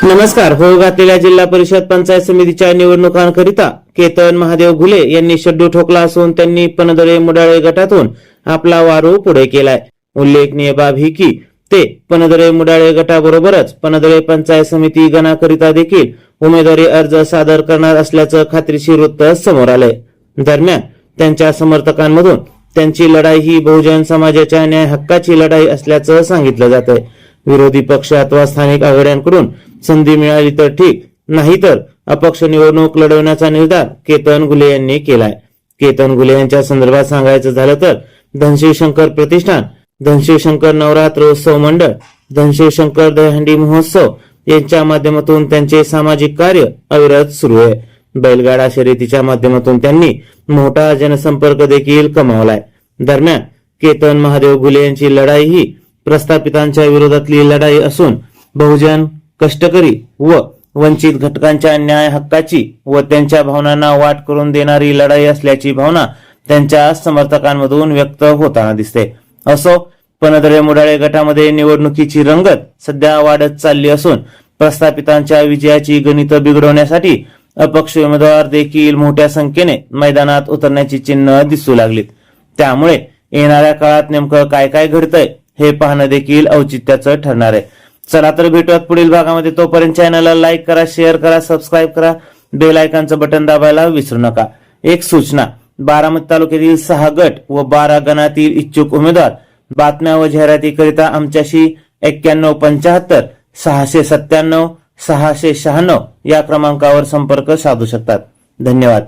नमस्कार. होऊ घातलेल्या जिल्हा परिषद पंचायत समितीच्या निवडणुकांकरिता केतन महादेव घुले यांनी शड्डू ठोकला असून त्यांनी पनदरे मुडाळे गटातून आपला वारू पुढे केलाय. उल्लेखनीय बाब ही की ते पनदरे मुडाळे गटाबरोबरच पनदरे पंचायत समिती गणाकरिता देखील उमेदवारी अर्ज सादर करणार असल्याचं खात्रीशीर वृत्त समोर आलंय. दरम्यान त्यांच्या समर्थकांमधून त्यांची लढाई ही बहुजन समाजाच्या न्याय हक्काची लढाई असल्याचं सांगितलं जात आहे. विरोधी पक्ष अथवा स्थानिक आघाड्यांकडून संधी मिळाली तर ठीक, नाहीतर अपक्ष निवडणूक लढवण्याचा निर्धार केतन घुले यांनी केलाय. केतन घुले यांच्या संदर्भात सांगायचं झालं तर धनशिवशंकर प्रतिष्ठान, धनशिवशंकर नवरात्रोत्सव मंडळ, धनशिवशंकर दहीहंडी महोत्सव यांच्या माध्यमातून त्यांचे सामाजिक कार्य अविरत सुरू आहे. बैलगाडा शर्यतीच्या माध्यमातून त्यांनी मोठा जनसंपर्क देखील कमावलाय. दरम्यान केतन महादेव घुले यांची लढाई ही प्रस्थापितांच्या विरोधातली लढाई असून बहुजन, कष्टकरी व वंचित घटकांच्या न्याय हक्काची व त्यांच्या भावनांना वाट करून देणारी लढाई असल्याची भावना त्यांच्या समर्थकांमधून व्यक्त होताना दिसते. असो, पनदरे मुडाळे गटामध्ये निवडणुकीची रंगत सध्या वाढत चालली असून प्रस्थापितांच्या विजयाची गणित बिघडवण्यासाठी अपक्ष उमेदवार देखील मोठ्या संख्येने मैदानात उतरण्याची चिन्ह दिसू लागलीत. त्यामुळे येणाऱ्या काळात नेमकं काय काय घडतंय हे पाहणं देखील औचित्याचं ठरणार आहे. चला तर भेटूयात पुढील भागामध्ये. तोपर्यंत चॅनलला लाईक करा, शेअर करा, सबस्क्राईब करा, बेल आयकॉनचं बटन दाबायला विसरू नका. एक सूचना: बारामती तालुक्यातील 6 गट व 12 गणातील इच्छुक उमेदवार बातम्या व जाहिरातीकरिता आमच्याशी 9175 697 696 या क्रमांकावर संपर्क साधू शकतात. धन्यवाद.